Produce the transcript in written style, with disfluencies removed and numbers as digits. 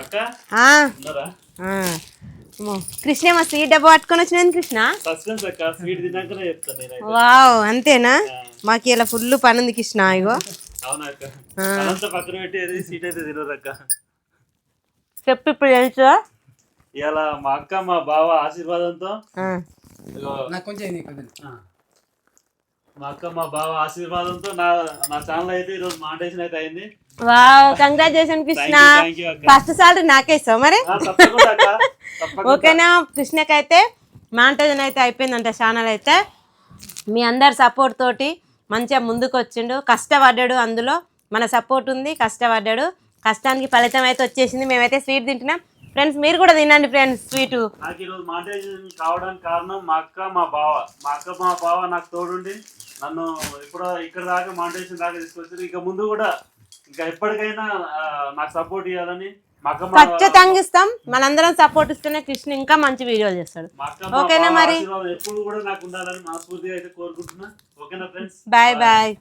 అక్క ఆ ఉన్నారా? కృష్ణ మా స్వీట్ డబ్బా పట్టుకొని వచ్చినది కృష్ణ. సస్పెన్స్ అక్క, స్వీట్ తిన్నాకనే చెప్తాను నేనైతే. వావ్ అంతేనా? మాకు ఇలా ఫుల్ పని ఉంది కృష్ణ. ఇగో అవునా అక్క, అదంతా పక్కన పెట్టి ఏది స్వీట్ అయితే తినరు అక్క. చెప్పు ఇప్పుడు తెలుసు. ఇలా మా అక్క మా బావ ఆశీర్వాదంతో మా అక్క మా బావ ఆశీర్వాదంతో నా ఛానల్ అయితే ఈరోజు మానిటైజేషన్ అయితే అయింది. Wow congratulation Krishna. First salary నాకే ఇస్తావు మరి. ఓకేనా? కృష్ణకైతే మానిటైజేషన్ అయితే అయిపోయిందంట ఛానల్ అయితే. మీ అందరి సపోర్ట్ తోటి మంచిగా ముందుకు వచ్చిండు, కష్టపడ్డాడు, అందులో మన సపోర్ట్ ఉంది, కష్టపడ్డాడు, కష్టానికి ఫలితం అయితే వచ్చేసింది. మేమైతే స్వీట్ తింటున్నాం ఫ్రెండ్స్, మీరు కూడా తినండి ఫ్రెండ్స్ స్వీట్. నాకు ఈరోజు మానిటైజేషన్ కావడానికి కారణం మా అక్క మా బావ నాకు తోడుండి నన్ను ఇప్పుడు ఇక్కడ దాకా మానిటైజేషన్ దాకా తీసుకొచ్చారు. ఇక ముందు కూడా ఇంకా ఎప్పటికైనా నాకు సపోర్ట్ ఇవ్వాలని ఖచ్చితంగా ఇస్తాం. మనందరం సపోర్ట్ ఇస్తేనే కృష్ణ ఇంకా మంచి వీడియోలు చేస్తాడు. ఓకేనా? మరి ఎప్పుడు కూడా నాకు ఉండాలని మనస్ఫూర్తిగా అయితే కోరుకుంటున్నా. ఓకేనా ఫ్రెండ్స్? Bye bye.